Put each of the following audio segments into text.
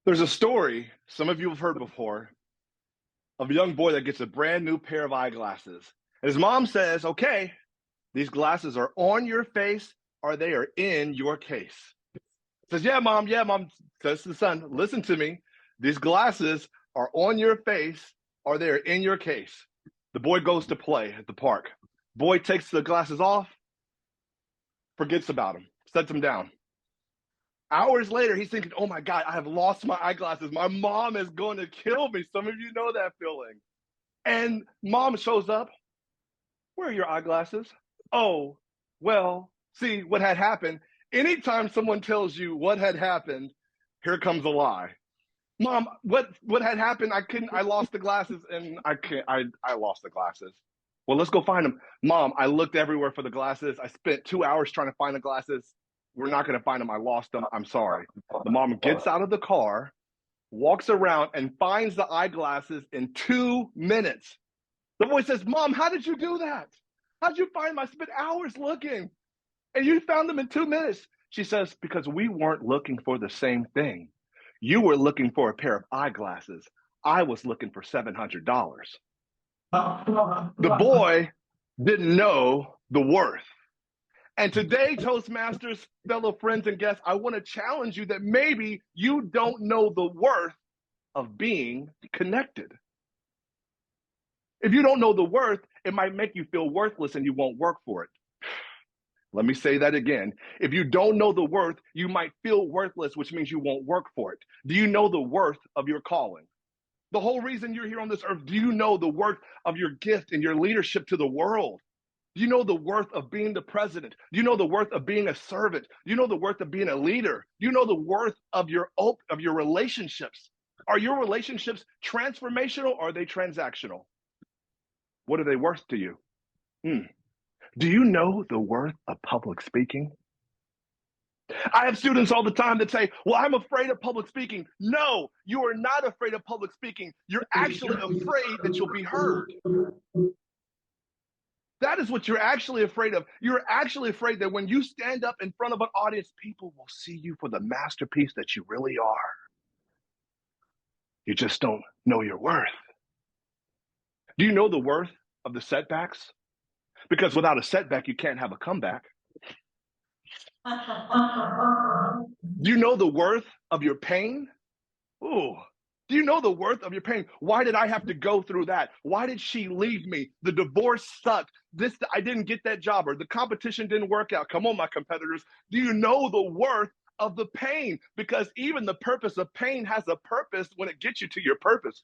There's a story some of you have heard before of a young boy that gets a brand new pair of eyeglasses. And his mom says, okay, these glasses are on your face or they are in your case. Says, yeah, mom, yeah, mom. Says to the son, listen to me. These glasses are on your face or they are in your case. The boy goes to play at the park. Boy takes the glasses off, forgets about them, sets them down. Hours later, he's thinking, oh my God, I have lost my eyeglasses. My mom is going to kill me. Some of you know that feeling. And mom shows up. Where are your eyeglasses? Oh, well, see what had happened. Anytime someone tells you what had happened, here comes a lie. Mom, what had happened? I lost the glasses and I lost the glasses. Well, let's go find them. Mom, I looked everywhere for the glasses. I spent 2 hours trying to find the glasses. We're not going to find them. I lost them. I'm sorry. The mom gets out of the car, walks around, and finds the eyeglasses in 2 minutes. The boy says, Mom, how did you do that? How did you find them? I spent hours looking, and you found them in 2 minutes. She says, because we weren't looking for the same thing. You were looking for a pair of eyeglasses. I was looking for $700. The boy didn't know the worth. And today, Toastmasters, fellow friends and guests, I want to challenge you that maybe you don't know the worth of being connected. If you don't know the worth, it might make you feel worthless and you won't work for it. Let me say that again. If you don't know the worth, you might feel worthless, which means you won't work for it. Do you know the worth of your calling? The whole reason you're here on this earth, do you know the worth of your gift and your leadership to the world? Do you know the worth of being the president? Do you know the worth of being a servant? Do you know the worth of being a leader? Do you know the worth of your relationships? Are your relationships transformational or are they transactional? What are they worth to you? Do you know the worth of public speaking? I have students all the time that say, well, I'm afraid of public speaking. No, you are not afraid of public speaking. You're actually afraid that you'll be heard. That is what you're actually afraid of. You're actually afraid that when you stand up in front of an audience, people will see you for the masterpiece that you really are. You just don't know your worth. Do you know the worth of the setbacks? Because without a setback, you can't have a comeback. Do you know the worth of your pain? Ooh. Do you know the worth of your pain? Why did I have to go through that? Why did she leave me? The divorce sucked. I didn't get that job, or the competition didn't work out. Come on, my competitors. Do you know the worth of the pain? Because even the purpose of pain has a purpose when it gets you to your purpose.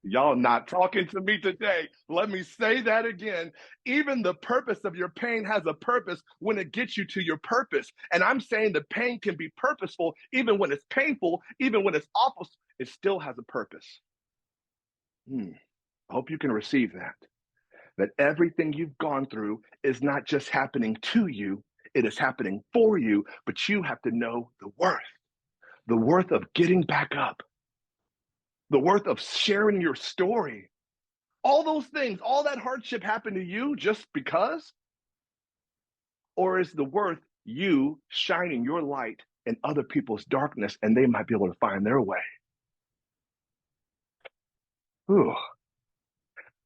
Y'all not talking to me today. Let me say that again. Even the purpose of your pain has a purpose when it gets you to your purpose. And I'm saying the pain can be purposeful even when it's painful, even when it's awful. It still has a purpose. I hope you can receive that. That everything you've gone through is not just happening to you, it is happening for you, but you have to know the worth of getting back up, the worth of sharing your story. All those things, all that hardship happened to you just because? Or is the worth you shining your light in other people's darkness and they might be able to find their way? Ooh.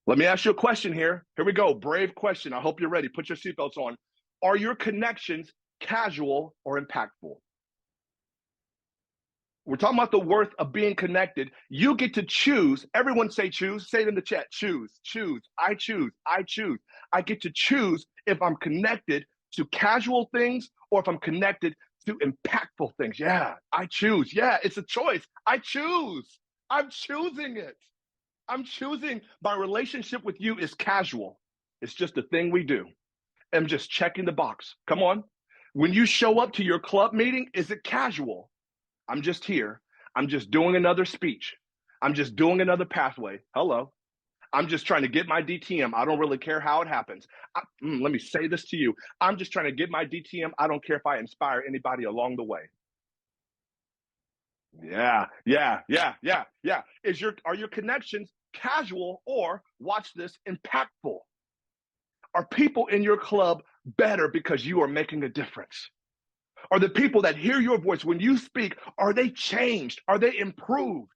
Let me ask you a question here. Here we go. Brave question. I hope you're ready. Put your seatbelts on. Are your connections casual or impactful? We're talking about the worth of being connected. You get to choose. Everyone say choose. Say it in the chat. Choose, choose. I choose. I choose. I get to choose if I'm connected to casual things or if I'm connected to impactful things. Yeah, I choose. Yeah, it's a choice. I choose. I'm choosing it. I'm choosing my relationship with you is casual. It's just a thing we do. I'm just checking the box. Come on. When you show up to your club meeting, is it casual? I'm just here. I'm just doing another speech. I'm just doing another pathway. Hello. I'm just trying to get my DTM. I don't really care how it happens. Let me say this to you. I'm just trying to get my DTM. I don't care if I inspire anybody along the way. Yeah. Are your connections casual or, watch this, impactful? Are people in your club better because you are making a difference? Are the people that hear your voice when you speak, are they changed? Are they improved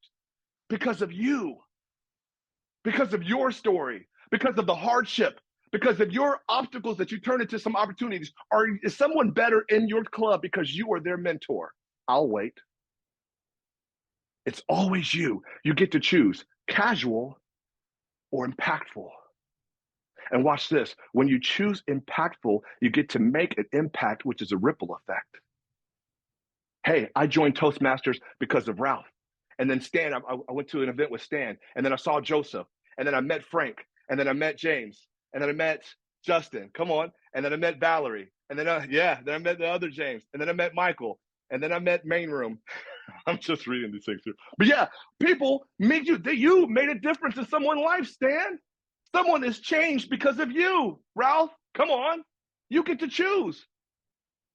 because of you? Because of your story, because of the hardship, because of your obstacles that you turn into some opportunities? Is someone better in your club because you are their mentor? I'll wait. It's always you. You get to choose casual or impactful. And watch this. When you choose impactful, you get to make an impact, which is a ripple effect. Hey, I joined Toastmasters because of Ralph. And then Stan, I went to an event with Stan. And then I saw Joseph. And then I met Frank. And then I met James. And then I met Justin. Come on. And then I met Valerie. And then, then I met the other James. And then I met Michael. And then I met Main Room. I'm just reading these things here. But yeah, people meet you. You made a difference in someone's life, Stan. Someone is changed because of you, Ralph. Come on. You get to choose.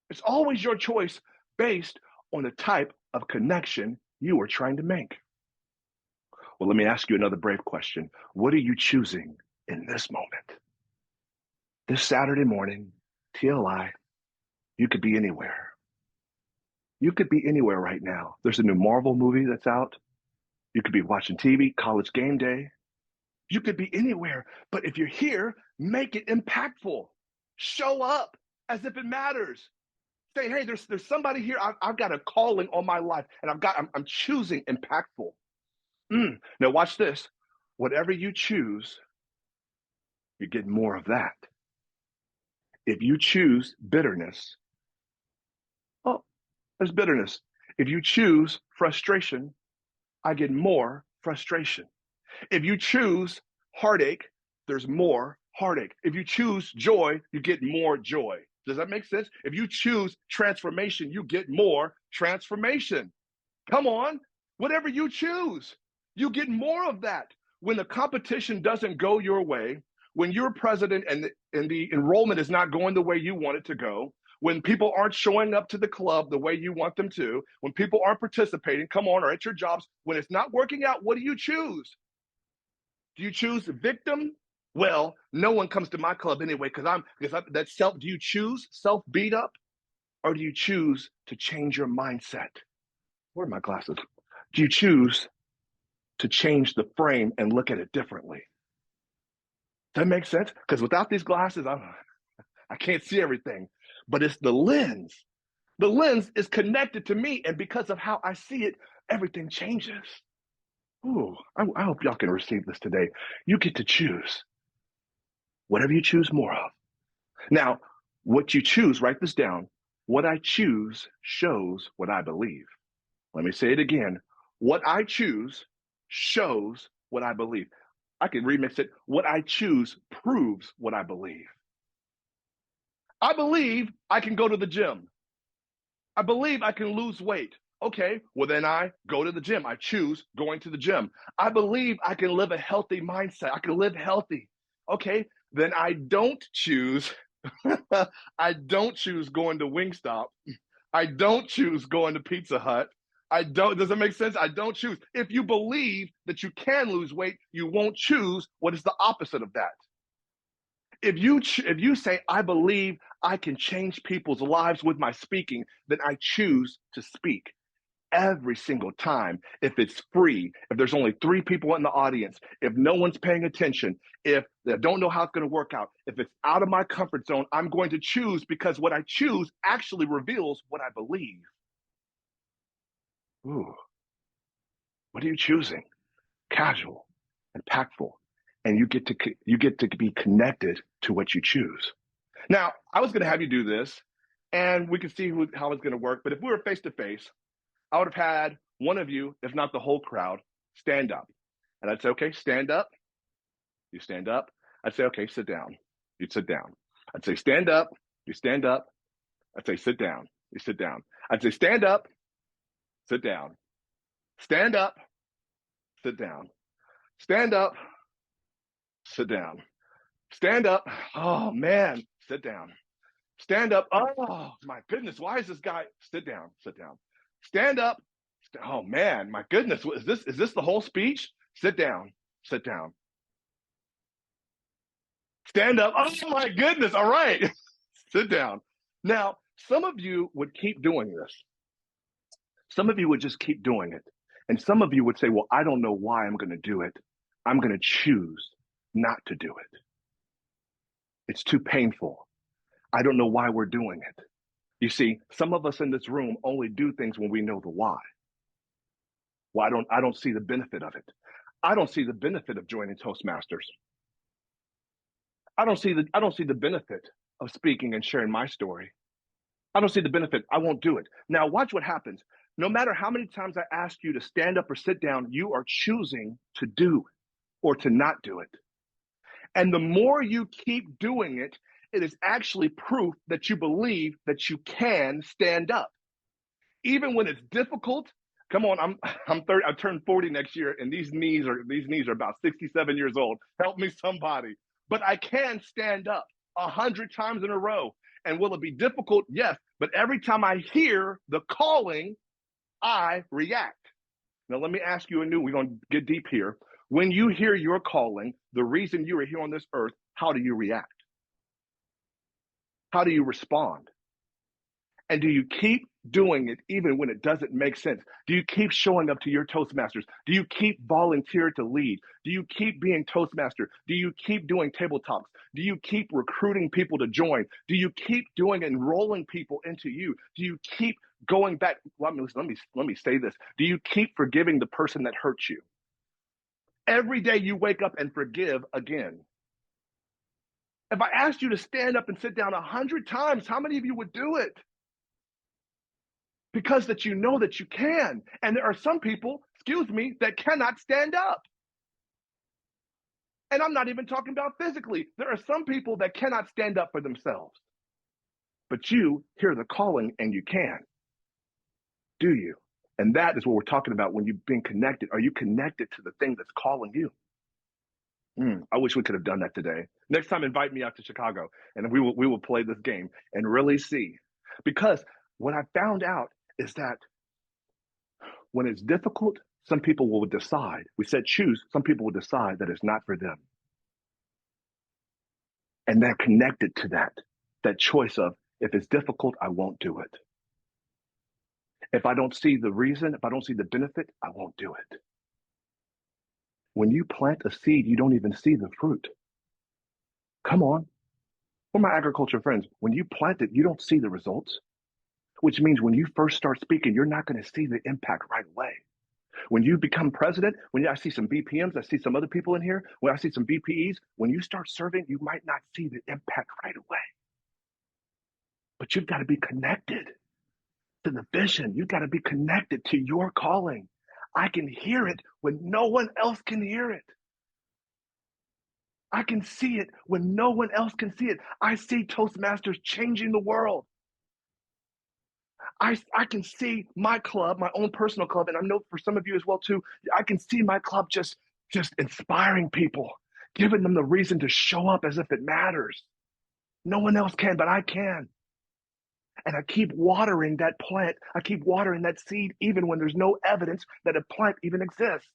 It's always your choice based on the type of connection you are trying to make. Well, let me ask you another brave question. What are you choosing in this moment? This Saturday morning, TLI, you could be anywhere. You could be anywhere right now. There's a new Marvel movie that's out. You could be watching TV, college game day. You could be anywhere. But if you're here, make it impactful. Show up as if it matters. Say, hey, there's somebody here. I've got a calling on my life, and I'm choosing impactful. Now watch this. Whatever you choose, you get more of that. If you choose bitterness, oh, there's bitterness. If you choose frustration, I get more frustration. If you choose heartache, there's more heartache. If you choose joy, you get more joy. Does that make sense? If you choose transformation, you get more transformation. Come on, whatever you choose, you get more of that. When the competition doesn't go your way, when you're president and the enrollment is not going the way you want it to go, when people aren't showing up to the club the way you want them to, when people aren't participating, come on, or at your jobs, when it's not working out, what do you choose? Do you choose victim? Well, no one comes to my club anyway because that's self. Do you choose self beat up, or do you choose to change your mindset? Where are my glasses? Do you choose to change the frame and look at it differently? Does that make sense? Because without these glasses, I can't see everything. But it's the lens. The lens is connected to me, and because of how I see it, everything changes. Ooh, I hope y'all can receive this today. You get to choose whatever you choose more of. Now, what you choose, write this down. What I choose shows what I believe. Let me say it again. What I choose shows what I believe. I can remix it. What I choose proves what I believe. I believe I can go to the gym. I believe I can lose weight. Okay, well then I go to the gym. I choose going to the gym. I believe I can live a healthy mindset. I can live healthy. Okay, then I don't choose. I don't choose going to Wingstop. I don't choose going to Pizza Hut. Does that make sense? I don't choose. If you believe that you can lose weight, you won't choose what is the opposite of that. If you say, I believe I can change people's lives with my speaking, then I choose to speak every single time. If it's free, if there's only 3 people in the audience, if no one's paying attention, if they don't know how it's going to work out, if it's out of my comfort zone, I'm going to choose because what I choose actually reveals what I believe. Ooh, what are you choosing? Casual, impactful, and you get to be connected to what you choose. Now, I was going to have you do this, and we could see how it's going to work. But if we were face to face, I would have had one of you, if not the whole crowd, stand up, and I'd say, "Okay, stand up." You stand up. I'd say, "Okay, sit down." You'd sit down. I'd say, "Stand up." You stand up. I'd say, "Sit down." You sit down. I'd say, "Stand up." Sit down. Stand up. Sit down. Stand up. Sit down. Stand up. Oh, man. Sit down. Stand up. Oh, my goodness. Why is this guy? Sit down. Sit down. Stand up. Oh, man. My goodness. Is this the whole speech? Sit down. Sit down. Stand up. Oh, my goodness. All right. Sit down. Now, Some of you would keep doing this. Some of you would just keep doing it. And some of you would say, well, I don't know why I'm going to do it. I'm going to choose not to do it. It's too painful. I don't know why we're doing it. You see, some of us in this room only do things when we know the why. Well, I don't see the benefit of it. I don't see the benefit of joining Toastmasters. I don't see the benefit of speaking and sharing my story. I don't see the benefit. I won't do it. Now, watch what happens. No matter how many times I ask you to stand up or sit down, you are choosing to do or to not do it. And the more you keep doing it, it is actually proof that you believe that you can stand up. Even when it's difficult, come on, I'm 30, I turn 40 next year, and these knees are about 67 years old. Help me somebody. But I can stand up 100 times in a row. And will it be difficult? Yes. But every time I hear the calling, I react. Now, let me ask you we're going to get deep here. When you hear your calling, the reason you are here on this earth, how do you react? How do you respond? And do you keep doing it even when it doesn't make sense? Do you keep showing up to your Toastmasters? Do you keep volunteering to lead? Do you keep being Toastmaster? Do you keep doing table talks? Do you keep recruiting people to join? Do you keep doing enrolling people into you? Do you keep going back? Let me say this. Do you keep forgiving the person that hurt you? Every day you wake up and forgive again. If I asked you to stand up and sit down 100 times, how many of you would do it? Because that you know that you can. And there are some people, that cannot stand up. And I'm not even talking about physically. There are some people that cannot stand up for themselves. But you hear the calling and you can. Do you? And that is what we're talking about when you've been connected. Are you connected to the thing that's calling you? I wish we could have done that today. Next time, invite me out to Chicago, and we will play this game and really see. Because what I found out is that when it's difficult, some people will decide. We said choose. Some people will decide that it's not for them. And they're connected to that choice of, if it's difficult, I won't do it. If I don't see the reason, if I don't see the benefit, I won't do it. When you plant a seed, you don't even see the fruit. Come on. For my agriculture friends, when you plant it, you don't see the results, which means when you first start speaking, you're not going to see the impact right away. When you become president, I see some BPMs, I see some other people in here, when I see some VPEs, when you start serving, you might not see the impact right away. But you've got to be connected to the vision. You've got to be connected to your calling. I can hear it when no one else can hear it. I can see it when no one else can see it. I see Toastmasters changing the world. I can see my club, my own personal club, and I know for some of you as well too, I can see my club just inspiring people, giving them the reason to show up as if it matters. No one else can, but I can. And I keep watering that plant. I keep watering that seed even when there's no evidence that a plant even exists.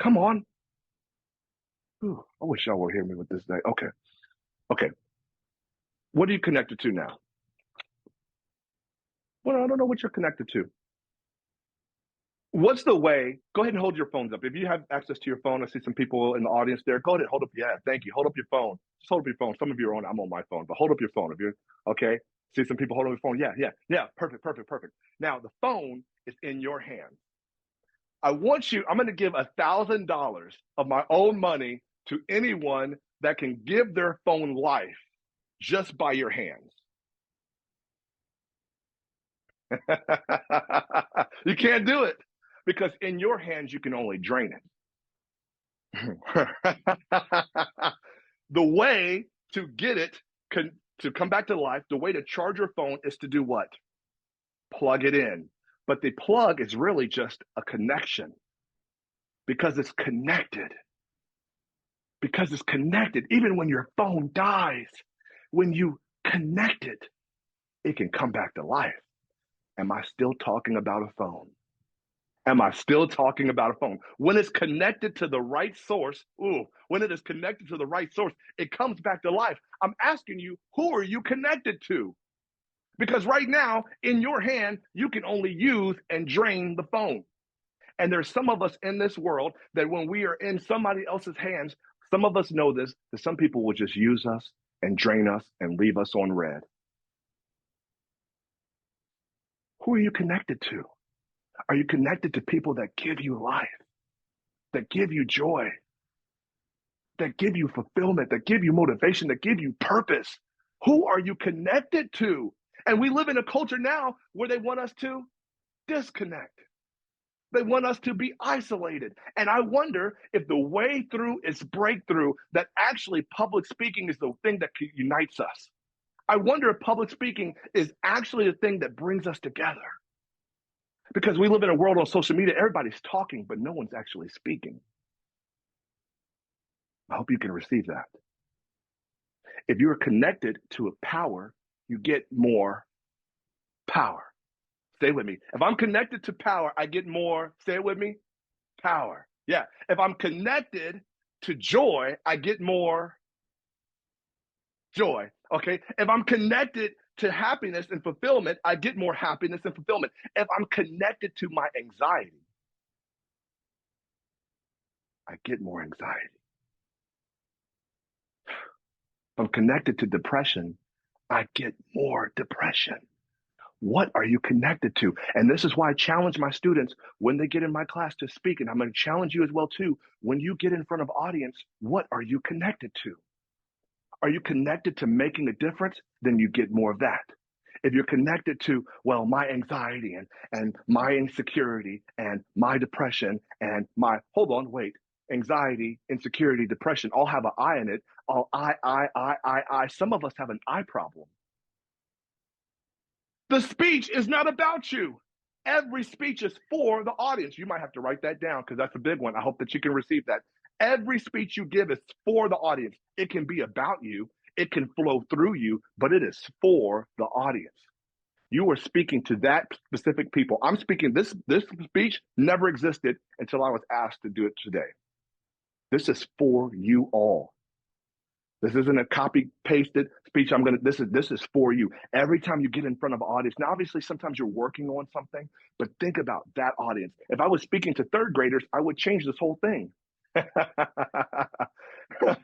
Come on. Ooh, I wish y'all were hearing me with this day. Okay. What are you connected to now? Well, I don't know what you're connected to. What's the way? Go ahead and hold your phones up. If you have access to your phone, I see some people in the audience there. Go ahead and hold up. Yeah, thank you. Hold up your phone. Just hold up your phone. Some of you are on. I'm on my phone, but hold up your phone. If you're okay. See some people holding their phone. Yeah. Perfect. Now the phone is in your hand. I'm going to give $1,000 of my own money to anyone that can give their phone life just by your hands. You can't do it because in your hands, you can only drain it. The way to get it to come back to life, the way to charge your phone is to do what? Plug it in. But the plug is really just a connection because it's connected. Because it's connected. Even when your phone dies, when you connect it, it can come back to life. Am I still talking about a phone? Am I still talking about a phone? When it's connected to the right source, when it is connected to the right source, it comes back to life. I'm asking you, who are you connected to? Because right now, in your hand, you can only use and drain the phone. And there's some of us in this world that when we are in somebody else's hands, some of us know this, that some people will just use us and drain us and leave us on red. Who are you connected to? Are you connected to people that give you life, that give you joy, that give you fulfillment, that give you motivation, that give you purpose? Who are you connected to? And we live in a culture now where they want us to disconnect. They want us to be isolated. And I wonder if the way through is breakthrough, that actually public speaking is the thing that unites us. I wonder if public speaking is actually the thing that brings us together. Because we live in a world on social media, everybody's talking, but no one's actually speaking. I hope you can receive that. If you're connected to a power, you get more power. Stay with me. If I'm connected to power, I get more, say it with me, power. Yeah. If I'm connected to joy, I get more joy. Okay. If I'm connected to happiness and fulfillment, I get more happiness and fulfillment. If I'm connected to my anxiety, I get more anxiety. If I'm connected to depression, I get more depression. What are you connected to? And this is why I challenge my students when they get in my class to speak. And I'm going to challenge you as well, too. When you get in front of audience, what are you connected to? Are you connected to making a difference? Then you get more of that. If you're connected to, well, my anxiety and my insecurity and my depression and my, hold on, wait, anxiety, insecurity, depression, all have an I in it. All I. Some of us have an I problem. The speech is not about you. Every speech is for the audience. You might have to write that down because that's a big one. I hope that you can receive that. Every speech you give is for the audience. It can be about you, it can flow through you, but it is for the audience. You are speaking to that specific people. I'm speaking, this speech never existed until I was asked to do it today. This is for you all. This isn't a copy pasted speech. This is for you. Every time you get in front of an audience. Now, obviously, sometimes you're working on something, but think about that audience. If I was speaking to third graders, I would change this whole thing. If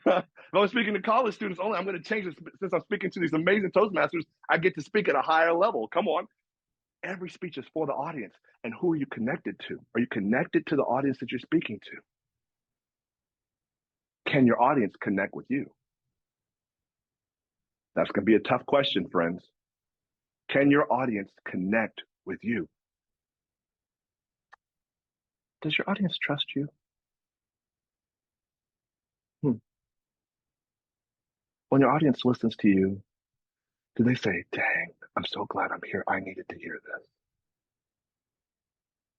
I was speaking to college students only, I'm going to change this. Since I'm speaking to these amazing Toastmasters, I get to speak at a higher level. Come on. Every speech is for the audience. And who are you connected to? Are you connected to the audience that you're speaking to? Can your audience connect with you? That's going to be a tough question, friends. Can your audience connect with you? Does your audience trust you? When your audience listens to you, do they say, dang, I'm so glad I'm here. I needed to hear this.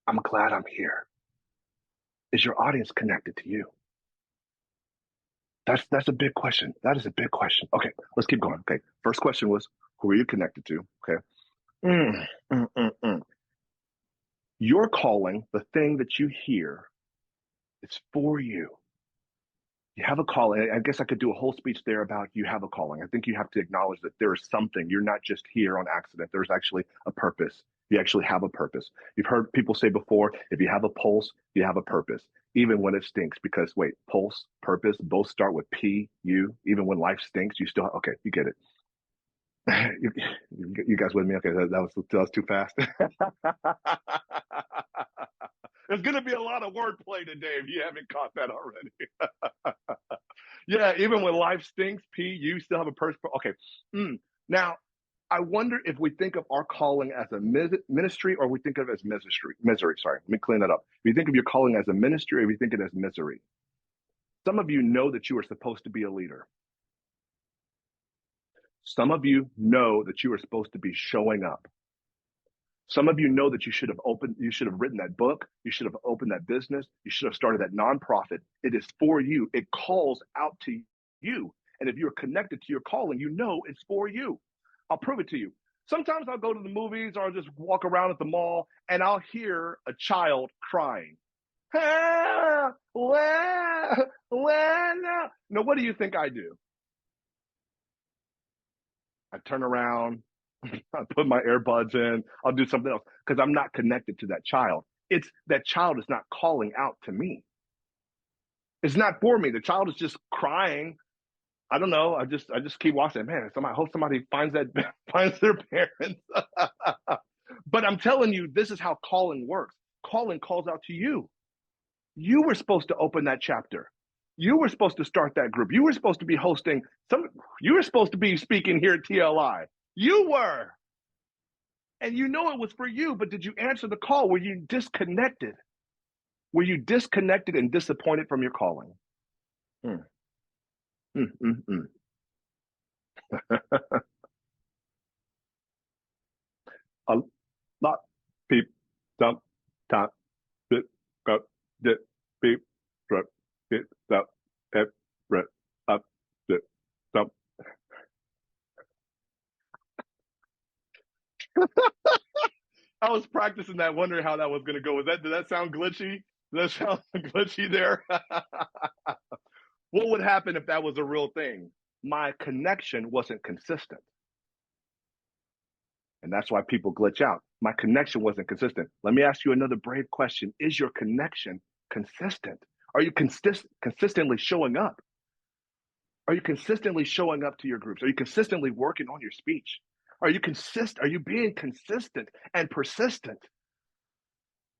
I'm glad I'm here. Is your audience connected to you? That's a big question. That is a big question. Okay, let's keep going. Okay, first question was, who are you connected to? Okay. Your calling, the thing that you hear, is for you. You have a calling. I guess I could do a whole speech there about you have a calling. I think you have to acknowledge that there is something. You're not just here on accident. There's actually a purpose. You actually have a purpose. You've heard people say before, if you have a pulse, you have a purpose, even when it stinks. Because wait, pulse, purpose, both start with P, U. Even when life stinks, you still, okay, you get it. You guys with me? Okay, that was too fast. There's going to be a lot of wordplay today if you haven't caught that already. Yeah, even when life stinks, P, you still have a purpose. Okay. Now, I wonder if we think of our calling as a ministry or we think of it as misery. Sorry, let me clean that up. If you think of your calling as a ministry or you think it as misery. Some of you know that you are supposed to be a leader. Some of you know that you are supposed to be showing up. Some of you know that you should have written that book. You should have opened that business. You should have started that nonprofit. It is for you. It calls out to you. And if you're connected to your calling, you know it's for you. I'll prove it to you. Sometimes I'll go to the movies or I'll just walk around at the mall and I'll hear a child crying. Ah, now, what do you think I do? I turn around I'll put my earbuds in. I'll do something else because I'm not connected to that child. It's that child is not calling out to me. It's not for me. The child is just crying. I don't know. I just keep watching. Man, I hope somebody finds their parents. But I'm telling you, this is how calling works. Calling calls out to you. You were supposed to open that chapter. You were supposed to start that group. You were supposed to be hosting some. You were supposed to be speaking here at TLI. You were. And you know it was for you, but did you answer the call? Were you disconnected? Were you disconnected and disappointed from your calling? Hmm. A lot people don't time it got it beep drop it up every up it dump. I was practicing that, wondering how that was going to go. Did that sound glitchy? Did that sound glitchy there? What would happen if that was a real thing? My connection wasn't consistent. And that's why people glitch out. My connection wasn't consistent. Let me ask you another brave question. Is your connection consistent? Are you consistently showing up? Are you consistently showing up to your groups? Are you consistently working on your speech? Are you being consistent and persistent?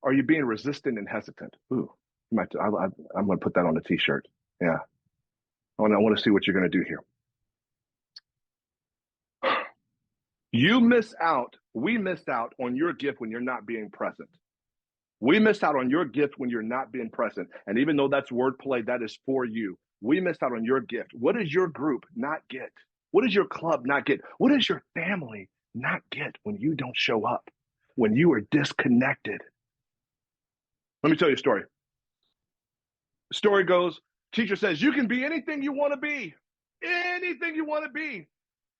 Are you being resistant and hesitant? Ooh, I'm going to put that on a t-shirt. Yeah. I want to see what you're going to do here. We miss out on your gift when you're not being present. We miss out on your gift when you're not being present. And even though that's wordplay, that is for you. We missed out on your gift. What does your group not get? What does your club not get? What does your family not get when you don't show up? When you are disconnected? Let me tell you a story. The story goes, teacher says, you can be anything you want to be. Anything you want to be.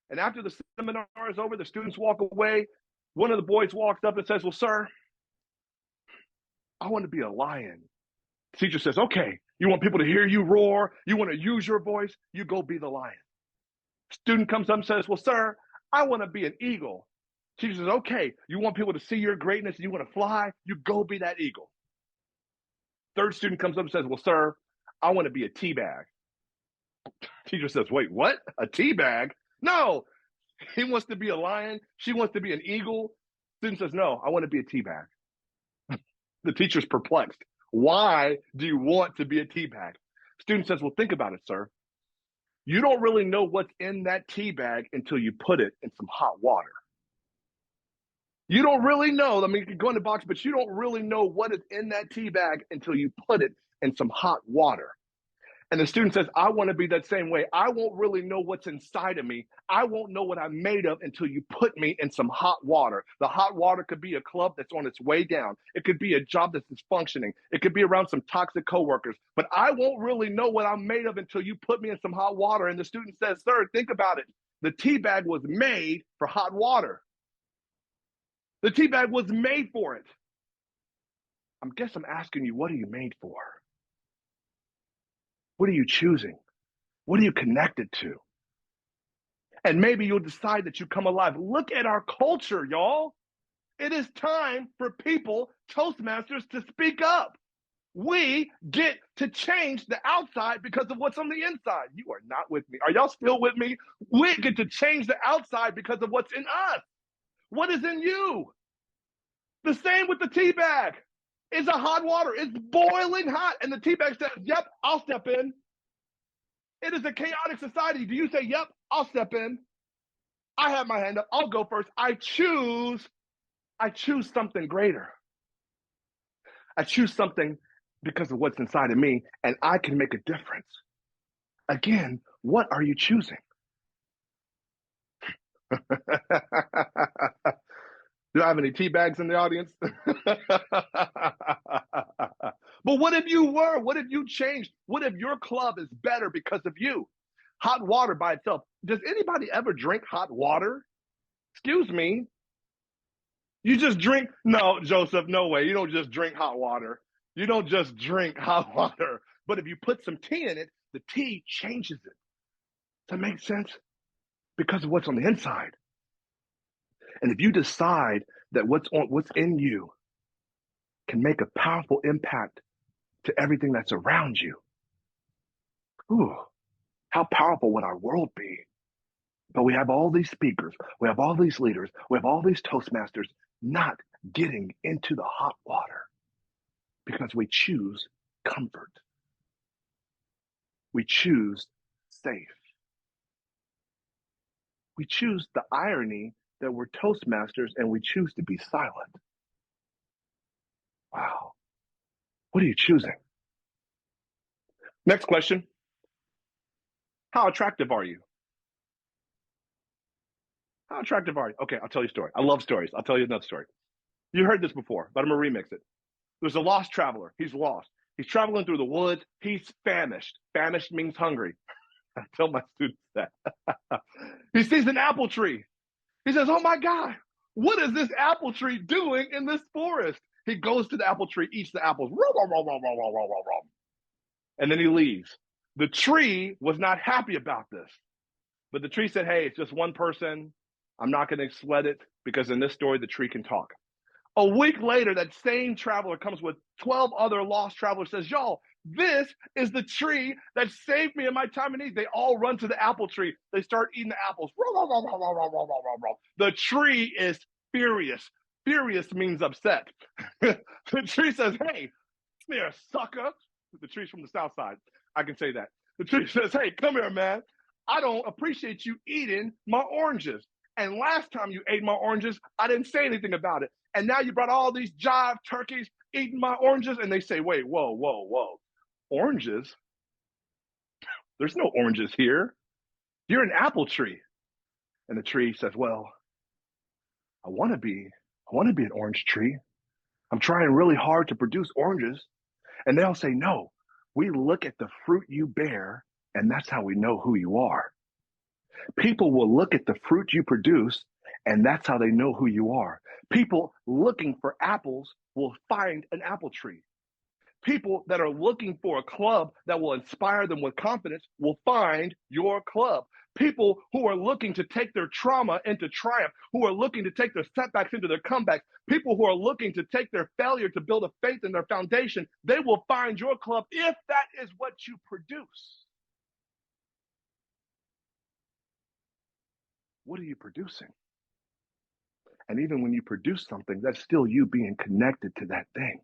And after the seminar is over, the students walk away. One of the boys walks up and says, well, sir, I want to be a lion. The teacher says, okay, you want people to hear you roar? You want to use your voice? You go be the lion. Student comes up and says, well, sir, I want to be an eagle. Teacher says, okay, you want people to see your greatness and you want to fly? You go be that eagle. Third student comes up and says, well, sir, I want to be a tea bag. Teacher says, wait, what? A tea bag? No, he wants to be a lion. She wants to be an eagle. Student says, no, I want to be a tea bag. The teacher's perplexed. Why do you want to be a tea bag? Student says, well, think about it, sir. You don't really know what's in that tea bag until you put it in some hot water. You don't really know. I mean, you can go in the box, but you don't really know what is in that tea bag until you put it in some hot water. And the student says, I want to be that same way. I won't really know what's inside of me. I won't know what I'm made of until you put me in some hot water. The hot water could be a club that's on its way down. It could be a job that's dysfunctioning. It could be around some toxic coworkers. But I won't really know what I'm made of until you put me in some hot water. And the student says, sir, think about it. The tea bag was made for hot water. The tea bag was made for it. I guess I'm asking you, what are you made for? What are you choosing? What are you connected to? And maybe you'll decide that you come alive. Look at our culture, y'all. It is time for people, Toastmasters, to speak up. We get to change the outside because of what's on the inside. You are not with me. Are y'all still with me? We get to change the outside because of what's in us. What is in you? The same with the tea bag. It's a hot water. It's boiling hot. And the tea bag says, yep, I'll step in. It is a chaotic society. Do you say, yep, I'll step in? I have my hand up. I'll go first. I choose something greater. I choose something because of what's inside of me, and I can make a difference. Again, what are you choosing? Do I have any tea bags in the audience? But what if you were? What if you changed? What if your club is better because of you? Hot water by itself. Does anybody ever drink hot water? Excuse me. You just drink? No, Joseph, no way. You don't just drink hot water. You don't just drink hot water. But if you put some tea in it, the tea changes it. Does that make sense? Because of what's on the inside. And if you decide that what's in you can make a powerful impact to everything that's around you, ooh, how powerful would our world be? But we have all these speakers, we have all these leaders, we have all these Toastmasters not getting into the hot water because we choose comfort. We choose safe. We choose the irony that we're Toastmasters and we choose to be silent. Wow. What are you choosing? Next question. How attractive are you? How attractive are you? Okay, I'll tell you a story. I love stories. I'll tell you another story. You heard this before, but I'm going to remix it. There's a lost traveler. He's lost. He's traveling through the woods. He's famished. Famished means hungry. I tell my students that. He sees an apple tree. He says, oh my God, what is this apple tree doing in this forest? He goes to the apple tree, eats the apples, and then he leaves. The tree was not happy about this, but the tree said, hey, it's just one person. I'm not going to sweat it because in this story, the tree can talk. A week later, that same traveler comes with 12 other lost travelers, says, y'all, this is the tree that saved me in my time of need. They all run to the apple tree. They start eating the apples. The tree is furious. Furious means upset. The tree says, hey, come here, sucker. The tree's from the south side. I can say that. The tree says, hey, come here, man. I don't appreciate you eating my oranges. And last time you ate my oranges, I didn't say anything about it. And now you brought all these jive turkeys eating my oranges. And they say, wait, whoa. Oranges? There's no oranges here. You're an apple tree. And the tree says, well, I want to be an orange tree. I'm trying really hard to produce oranges. And they'll say, no, we look at the fruit you bear, and that's how we know who you are. People will look at the fruit you produce, and that's how they know who you are. People looking for apples will find an apple tree. People that are looking for a club that will inspire them with confidence will find your club. People who are looking to take their trauma into triumph, who are looking to take their setbacks into their comebacks, people who are looking to take their failure to build a faith in their foundation, they will find your club if that is what you produce. What are you producing? And even when you produce something, that's still you being connected to that thing.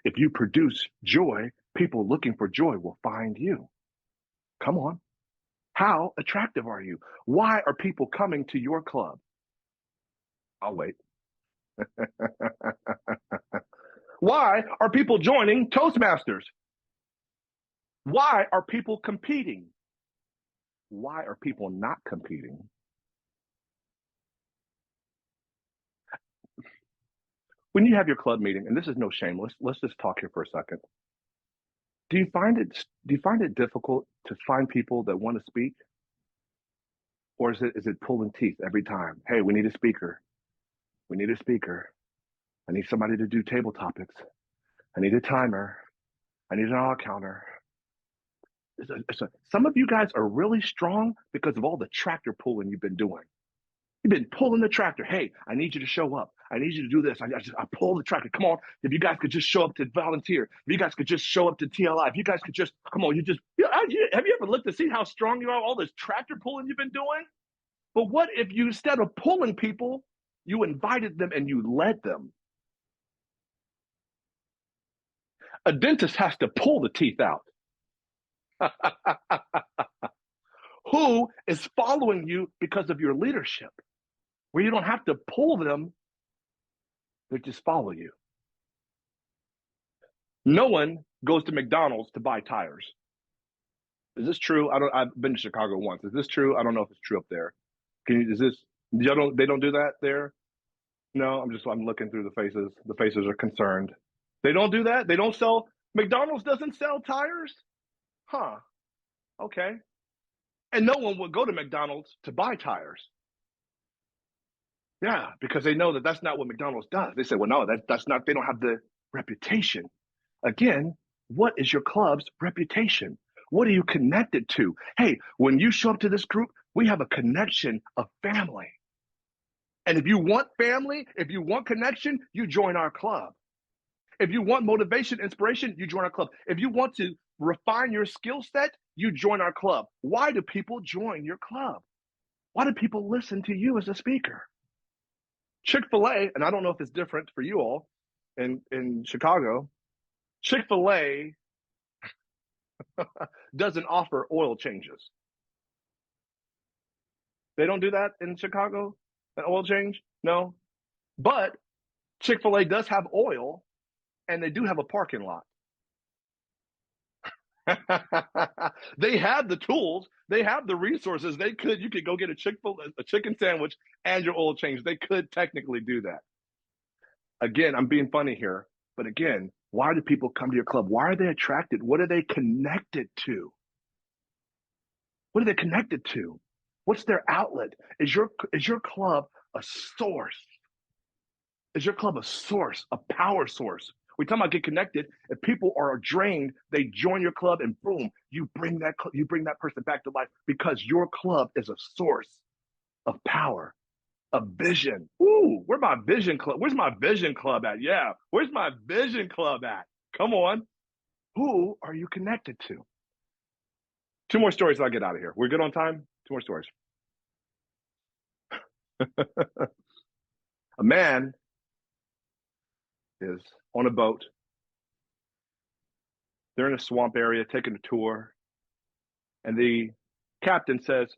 If you produce joy, people looking for joy will find you. Come on. How attractive are you? Why are people coming to your club? I'll wait. Why are people joining Toastmasters? Why are people competing? Why are people not competing? When you have your club meeting, and this is no shame, let's just talk here for a second. Do you find it difficult to find people that want to speak? Or is it pulling teeth every time? Hey, we need a speaker. We need a speaker. I need somebody to do table topics. I need a timer. I need an all counter. Some of you guys are really strong because of all the tractor pulling you've been doing. You've been pulling the tractor. Hey, I need you to show up. I need you to do this. I pull the tractor. Come on. If you guys could just show up to volunteer. If you guys could just show up to TLI. If you guys could just, come on. Have you ever looked to see how strong you are? All this tractor pulling you've been doing? But what if you, instead of pulling people, you invited them and you led them? A dentist has to pull the teeth out. Who is following you because of your leadership? Where you don't have to pull them, they just follow you. No one goes to McDonald's to buy tires. Is this true? I've been to Chicago once. Is this true? I don't know if it's true up there. They don't do that there? No, I'm looking through the faces. The faces are concerned. They don't do that? McDonald's doesn't sell tires? Huh. Okay. And no one would go to McDonald's to buy tires. Yeah, because they know that that's not what McDonald's does. They say, well, no, that's not, they don't have the reputation. Again, what is your club's reputation? What are you connected to? Hey, when you show up to this group, we have a connection of family. And if you want family, if you want connection, you join our club. If you want motivation, inspiration, you join our club. If you want to refine your skill set, you join our club. Why do people join your club? Why do people listen to you as a speaker? Chick-fil-A, and I don't know if it's different for you all in Chicago, Chick-fil-A doesn't offer oil changes. They don't do that in Chicago, an oil change? No. But Chick-fil-A does have oil, and they do have a parking lot. They have the tools, they have the resources. You could go get a chicken sandwich and your oil change. They could technically do that. Again, I'm being funny here, but again, why do people come to your club? Why are they attracted? What are they connected to? What are they connected to? What's their outlet? Is your club a source? Is your club a source, a power source? We talk about get connected. If people are drained, they join your club, and boom, you bring that person back to life because your club is a source of power, of vision. Ooh, where's my vision club? Where's my vision club at? Yeah, where's my vision club at? Come on. Who are you connected to? Two more stories, I'll get out of here. We're good on time? Two more stories. A man is on a boat. They're in a swamp area taking a tour. And the captain says,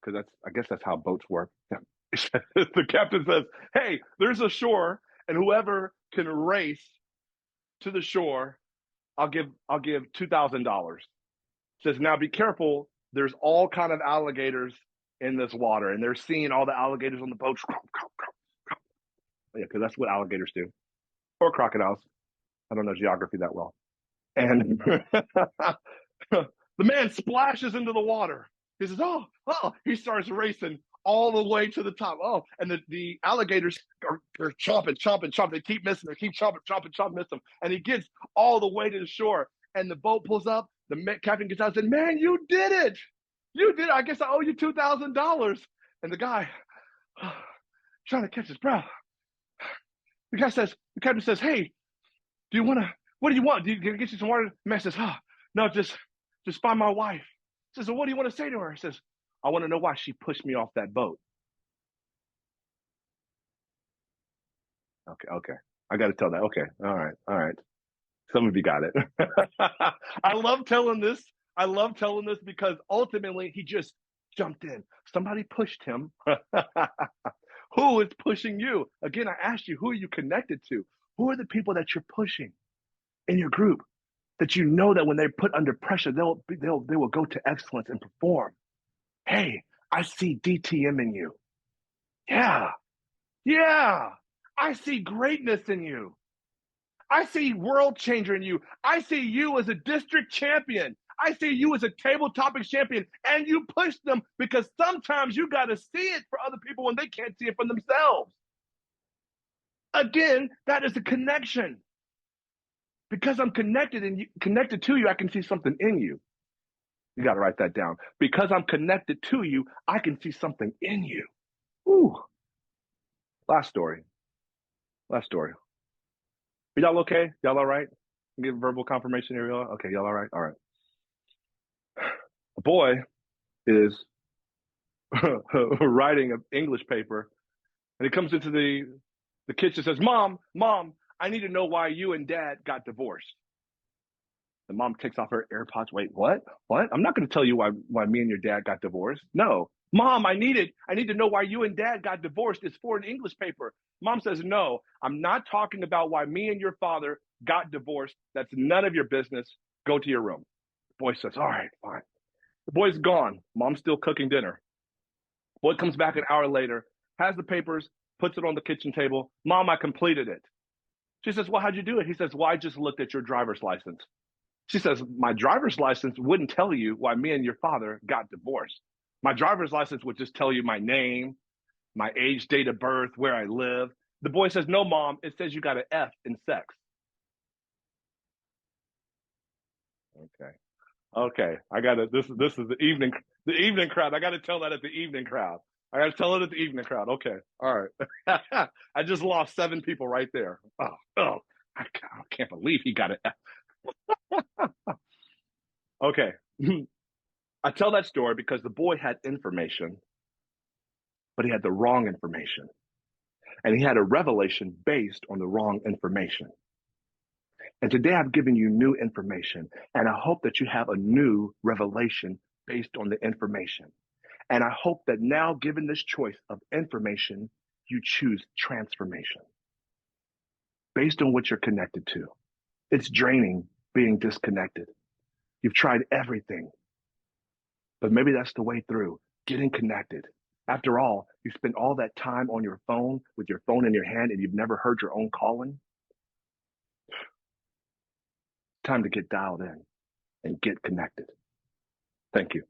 because I guess that's how boats work. The captain says, hey, there's a shore, and whoever can race to the shore, I'll give $2,000. Says, now be careful. There's all kind of alligators in this water, and they're seeing all the alligators on the boat. Yeah, because that's what alligators do. Or crocodiles. I don't know geography that well. And the man splashes into the water. He says, oh, he starts racing all the way to the top. Oh, and the alligators are chomping. They keep missing. They keep chomping, miss them. And he gets all the way to the shore. And the boat pulls up. The captain gets out and said, man, you did it. You did it. I guess I owe you $2,000. And the guy, trying to catch his breath. The captain says, hey, what do you want? Do you get you some water? The man says, no, just find my wife. He says, well, what do you want to say to her? He says, I want to know why she pushed me off that boat. Okay. I got to tell that. Okay. All right. Some of you got it. I love telling this because ultimately he just jumped in. Somebody pushed him. Who is pushing you? Again, I asked you, who are you connected to? Who are the people that you're pushing in your group that you know that when they're put under pressure, they will go to excellence and perform? Hey, I see DTM in you. Yeah. I see greatness in you. I see world changer in you. I see you as a district champion. I see you as a table topic champion, and you push them because sometimes you got to see it for other people when they can't see it for themselves. Again, that is a connection. Because I'm connected to you, I can see something in you. You got to write that down. Because I'm connected to you, I can see something in you. Ooh. Last story. Are y'all okay? Y'all all right? Give verbal confirmation here, y'all. Okay, y'all all right? All right. A boy is writing an English paper, and he comes into the kitchen and says, Mom, I need to know why you and Dad got divorced. The mom takes off her AirPods. Wait, what? I'm not going to tell you why me and your dad got divorced. No. Mom, I need to know why you and Dad got divorced. It's for an English paper. Mom says, no, I'm not talking about why me and your father got divorced. That's none of your business. Go to your room. The boy says, all right, fine. The boy's gone. Mom's still cooking dinner. Boy comes back an hour later, has the papers, puts it on the kitchen table. Mom, I completed it. She says, well, how'd you do it? He says, well, I just looked at your driver's license. She says, my driver's license wouldn't tell you why me and your father got divorced. My driver's license would just tell you my name, my age, date of birth, where I live. The boy says, no, Mom, it says you got an F in sex. Okay. I got to, this is the evening crowd. I got to tell that at the evening crowd. I got to tell it at the evening crowd. Okay. All right. I just lost 7 people right there. Oh, I can't believe he got it. Okay. I tell that story because the boy had information, but he had the wrong information. And he had a revelation based on the wrong information. And today I've given you new information, and I hope that you have a new revelation based on the information. And I hope that now, given this choice of information, you choose transformation based on what you're connected to. It's draining being disconnected. You've tried everything, but maybe that's the way through, getting connected. After all, you spent all that time on your phone with your phone in your hand and you've never heard your own calling. Time to get dialed in and get connected. Thank you.